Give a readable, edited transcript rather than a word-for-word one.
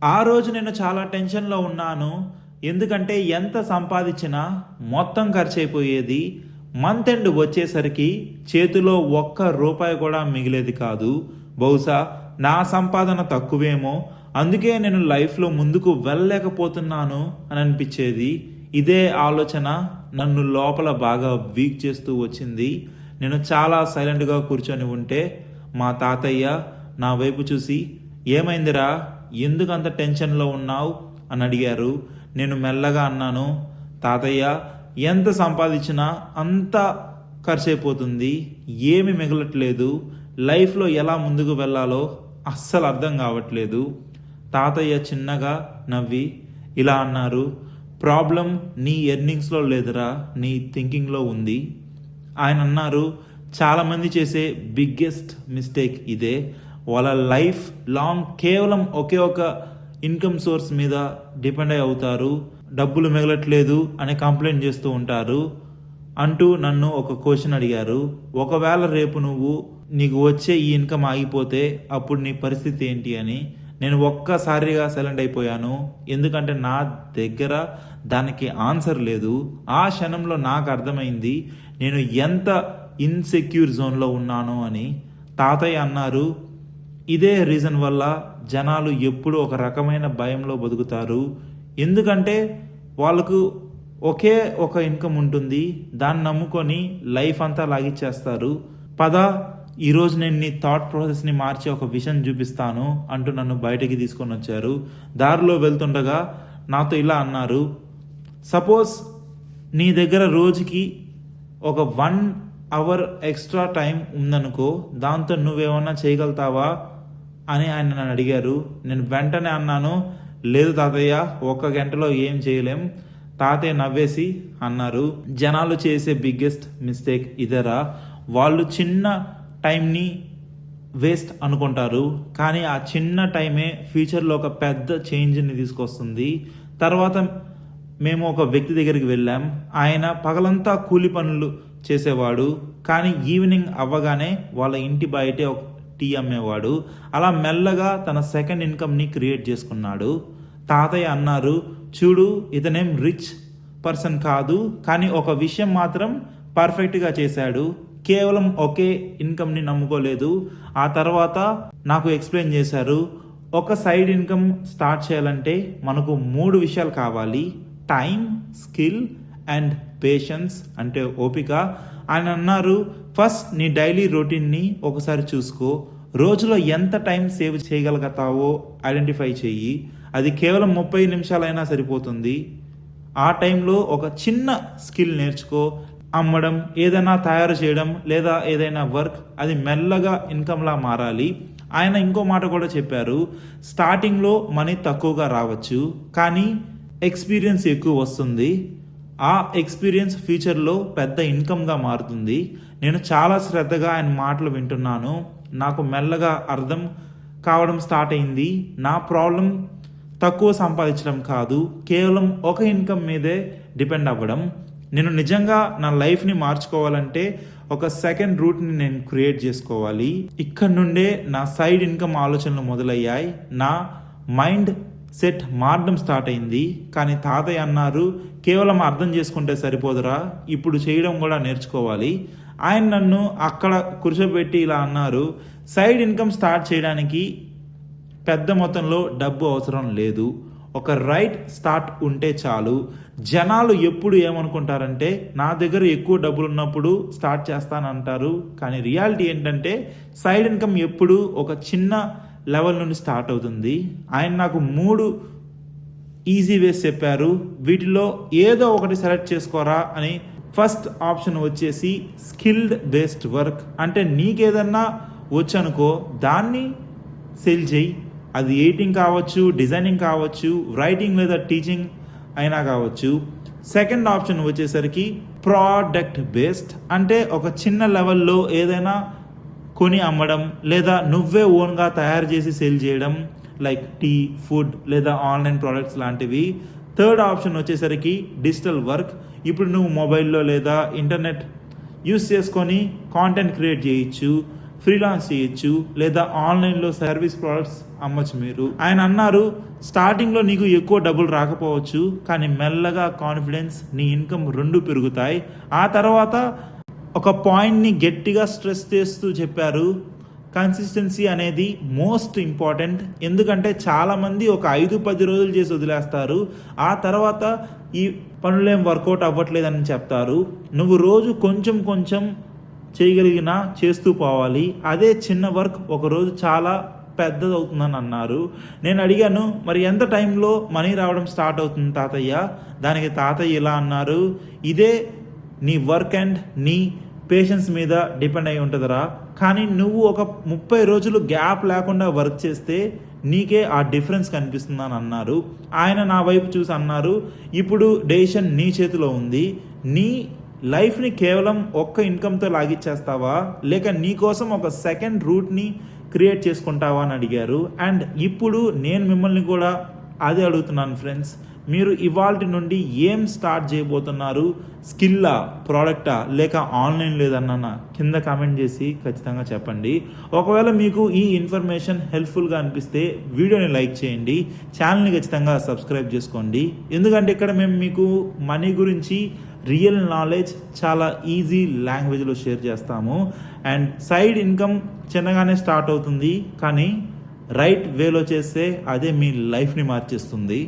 ఆ రోజు నేను చాలా టెన్షన్లో ఉన్నాను. ఎందుకంటే ఎంత సంపాదించినా మొత్తం ఖర్చు అయిపోయేది. మంత్ ఎండ్ వచ్చేసరికి చేతిలో ఒక్క రూపాయి కూడా మిగిలేది కాదు. బహుశా నా సంపాదన తక్కువేమో, అందుకే నేను లైఫ్లో ముందుకు వెళ్ళలేకపోతున్నాను అని అనిపించేది. ఇదే ఆలోచన నన్ను లోపల బాగా వీక్ చేస్తూ వచ్చింది. నేను చాలా సైలెంట్గా కూర్చొని ఉంటే మా తాతయ్య నా వైపు చూసి, ఏమైందిరా, ఎందుకు అంత టెన్షన్లో ఉన్నావు అని అడిగారు. నేను మెల్లగా అన్నాను, తాతయ్య, ఎంత సంపాదించినా అంత ఖర్చు అయిపోతుంది, ఏమి మిగలట్లేదు, లైఫ్లో ఎలా ముందుకు వెళ్ళాలో అస్సలు అర్థం కావట్లేదు. తాతయ్య చిన్నగా నవ్వి ఇలా అన్నారు, ప్రాబ్లం నీ ఎర్నింగ్స్లో లేదురా, నీ థింకింగ్లో ఉంది. ఆయన అన్నారు, చాలామంది చేసే బిగ్గెస్ట్ మిస్టేక్ ఇదే. వాళ్ళ లైఫ్ లాంగ్ కేవలం ఒకే ఒక ఇన్కమ్ సోర్స్ మీద డిపెండ్ అయి అవుతారు. డబ్బులు మిగలట్లేదు అని కంప్లైంట్ చేస్తూ ఉంటారు అంటూ నన్ను ఒక క్వశ్చన్ అడిగారు. ఒకవేళ రేపు నీకు వచ్చే ఈ ఇన్కమ్ ఆగిపోతే అప్పుడు నీ పరిస్థితి ఏంటి అని. నేను ఒక్కసారిగా సైలెంట్ అయిపోయాను. ఎందుకంటే నా దగ్గర దానికి ఆన్సర్ లేదు. ఆ క్షణంలో నాకు అర్థమైంది నేను ఎంత ఇన్సెక్యూర్ జోన్లో ఉన్నాను అని. తాతయ్య అన్నారు, ఇదే రీజన్ వల్ల జనాలు ఎప్పుడూ ఒక రకమైన భయంలో బతుకుతారు. ఎందుకంటే వాళ్ళకు ఒకే ఒక ఇన్కమ్ ఉంటుంది, దాన్ని నమ్ముకొని లైఫ్ అంతా లాగిచ్చేస్తారు. పద, ఈరోజు నేను నీ థాట్ ప్రాసెస్ని మార్చి ఒక విషయం చూపిస్తాను అంటూ నన్ను బయటికి తీసుకొని వచ్చారు. దారిలో వెళ్తుండగా నాతో ఇలా అన్నారు, సపోజ్ నీ దగ్గర రోజుకి ఒక 1 hour ఎక్స్ట్రా టైం ఉందనుకో, దాంతో నువ్వేమన్నా చేయగలుగుతావా అని ఆయన నన్ను అడిగారు. నేను వెంటనే అన్నాను, లేదు తాతయ్య, 1 గంటలో ఏం చేయలేం. తాతయ్య నవ్వేసి అన్నారు, జనాలు చేసే బిగ్గెస్ట్ మిస్టేక్ ఇదేరా. వాళ్ళు చిన్న టైంని వేస్ట్ అనుకుంటారు, కానీ ఆ చిన్న టైమే ఫ్యూచర్లో ఒక పెద్ద చేంజ్ని తీసుకొస్తుంది. తర్వాత మేము ఒక వ్యక్తి దగ్గరికి వెళ్ళాం. ఆయన పగలంతా కూలి పనులు చేసేవాడు, కానీ ఈవినింగ్ అవ్వగానే వాళ్ళ ఇంటి బయటే ఒక టీ అమ్మేవాడు. అలా మెల్లగా తన సెకండ్ ఇన్కమ్ని క్రియేట్ చేసుకున్నాడు. తాతయ్య అన్నారు, చూడు, ఇతనేం రిచ్ పర్సన్ కాదు, కానీ ఒక విషయం మాత్రం పర్ఫెక్ట్గా చేశాడు. కేవలం ఒకే ఇన్కమ్ని నమ్ముకోలేదు. ఆ తర్వాత నాకు ఎక్స్ప్లెయిన్ చేశారు, ఒక సైడ్ ఇన్కమ్ స్టార్ట్ చేయాలంటే మనకు 3 విషయాలు కావాలి: టైం, స్కిల్ అండ్ పేషెన్స్, అంటే ఓపిక. ఆయన అన్నారు, ఫస్ట్ నీ డైలీ రొటీన్ని ఒకసారి చూసుకో. రోజులో ఎంత టైం సేవ్ చేయగలుగుతావో ఐడెంటిఫై చెయ్యి. అది కేవలం 30 నిమిషాలైనా సరిపోతుంది. ఆ టైంలో ఒక చిన్న స్కిల్ నేర్చుకో. అమ్మడం, ఏదైనా తయారు చేయడం, లేదా ఏదైనా వర్క్, అది మెల్లగా ఇన్కమ్లా మారాలి. ఆయన ఇంకో మాట కూడా చెప్పారు, స్టార్టింగ్లో మనీ తక్కువగా రావచ్చు, కానీ ఎక్స్పీరియన్స్ ఎక్కువ వస్తుంది. ఆ ఎక్స్పీరియన్స్ ఫ్యూచర్లో పెద్ద ఇన్కమ్గా మారుతుంది. నేను చాలా శ్రద్ధగా ఆయన మాటలు వింటున్నాను. నాకు మెల్లగా అర్థం కావడం స్టార్ట్ అయింది. నా ప్రాబ్లం తక్కువ సంపాదించడం కాదు, కేవలం ఒక ఇన్కమ్ మీదే డిపెండ్ అవ్వడం. నేను నిజంగా నా లైఫ్ని మార్చుకోవాలంటే ఒక సెకండ్ రూట్ని నేను క్రియేట్ చేసుకోవాలి. ఇక్కడ నుండే నా సైడ్ ఇన్కమ్ ఆలోచనలు మొదలయ్యాయి. నా మైండ్ సెట్ మారడం స్టార్ట్ అయింది. కానీ తాతయ్య అన్నారు, కేవలం అర్థం చేసుకుంటే సరిపోదురా, ఇప్పుడు చేయడం కూడా నేర్చుకోవాలి. ఆయన నన్ను అక్కడ కూర్చోబెట్టి ఇలా అన్నారు, సైడ్ ఇన్కమ్ స్టార్ట్ చేయడానికి పెద్ద మొత్తంలో డబ్బు అవసరం లేదు, ఒక రైట్ స్టార్ట్ ఉంటే చాలు. జనాలు ఎప్పుడు ఏమనుకుంటారంటే నా దగ్గర ఎక్కువ డబ్బులు ఉన్నప్పుడు స్టార్ట్ చేస్తానంటారు, కానీ రియాలిటీ ఏంటంటే సైడ్ ఇన్కమ్ ఎప్పుడు ఒక చిన్న లెవెల్ నుండి స్టార్ట్ అవుతుంది. ఆయన నాకు 3 ఈజీ వేస్ చెప్పారు. వీటిలో ఏదో ఒకటి సెలెక్ట్ చేసుకోరా అని. ఫస్ట్ ఆప్షన్ వచ్చేసి స్కిల్డ్ బేస్డ్ వర్క్, అంటే నీకేదన్నా వచ్చనుకో దాన్ని సేల్ చేయి. అది ఎడిటింగ్ కావచ్చు, డిజైనింగ్ కావచ్చు, రైటింగ్ లేదా టీచింగ్ అయినా కావచ్చు. సెకండ్ ఆప్షన్ వచ్చేసరికి ప్రోడక్ట్ బేస్డ్, అంటే ఒక చిన్న లెవెల్లో ఏదైనా కొని అమ్మడం, లేదా నువ్వే ఓన్గా తయారు చేసి సేల్ చేయడం, లైక్ టీ, ఫుడ్ లేదా ఆన్లైన్ ప్రోడక్ట్స్ లాంటివి. థర్డ్ ఆప్షన్ వచ్చేసరికి డిజిటల్ వర్క్. ఇప్పుడు నువ్వు మొబైల్లో లేదా ఇంటర్నెట్ యూస్ చేసుకొని కాంటెంట్ క్రియేట్ చేయొచ్చు, ఫ్రీలాన్స్ చేయొచ్చు, లేదా ఆన్లైన్లో సర్వీస్ ప్రోడక్ట్స్ అమ్మచ్చు మీరు. ఆయన అన్నారు, స్టార్టింగ్లో నీకు ఎక్కువ డబ్బులు రాకపోవచ్చు, కానీ మెల్లగా కాన్ఫిడెన్స్, నీ ఇన్కమ్ రెండు పెరుగుతాయి. ఆ తర్వాత ఒక పాయింట్ని గట్టిగా స్ట్రెస్ చేస్తూ చెప్పారు, కన్సిస్టెన్సీ అనేది మోస్ట్ ఇంపార్టెంట్. ఎందుకంటే చాలామంది ఒక 5-10 రోజులు చేసి వదిలేస్తారు, ఆ తర్వాత ఈ పనులేం వర్కౌట్ అవ్వట్లేదని చెప్తారు. నువ్వు రోజు కొంచెం కొంచెం చేయగలిగినా చేస్తూ పోవాలి. అదే చిన్న వర్క్ ఒకరోజు చాలా పెద్దది అవుతుందని అన్నారు. నేను అడిగాను, మరి ఎంత టైంలో మనీ రావడం స్టార్ట్ అవుతుంది తాతయ్య? దానికి తాతయ్య ఇలా అన్నారు, ఇదే నీ వర్క్ అండ్ నీ పేషెన్స్ మీద డిపెండ్ అయి ఉంటుందిరా. కానీ నువ్వు ఒక 30 రోజులు గ్యాప్ లేకుండా వర్క్ చేస్తే నీకే ఆ డిఫరెన్స్ కనిపిస్తుందని అన్నారు. ఆయన నా వైపు చూసి అన్నారు, ఇప్పుడు డెసిషన్ నీ చేతిలో ఉంది. నీ లైఫ్ని కేవలం ఒక్క ఇన్కమ్తో లాగిచ్చేస్తావా, లేక నీ కోసం ఒక సెకండ్ రూట్ని క్రియేట్ చేసుకుంటావా అని అడిగారు. అండ్ ఇప్పుడు నేను మిమ్మల్ని కూడా అదే అడుగుతున్నాను ఫ్రెండ్స్, మీరు ఇవాల్టి నుండి ఏం స్టార్ట్ చేయబోతున్నారు? స్కిల్లా, ప్రోడక్టా, లేక ఆన్లైన్ లేదన్నా కింద కామెంట్ చేసి ఖచ్చితంగా చెప్పండి. ఒకవేళ మీకు ఈ ఇన్ఫర్మేషన్ హెల్ప్ఫుల్గా అనిపిస్తే వీడియోని లైక్ చేయండి, ఛానల్ని ఖచ్చితంగా సబ్స్క్రైబ్ చేసుకోండి. ఎందుకంటే ఇక్కడ మేము మీకు మనీ గురించి రియల్ నాలెడ్జ్ చాలా ఈజీ లాంగ్వేజ్లో షేర్ చేస్తాము. అండ్ సైడ్ ఇన్కమ్ చిన్నగానే స్టార్ట్ అవుతుంది, కానీ రైట్ వేలో చేస్తే అదే మీ లైఫ్ని మార్చేస్తుంది.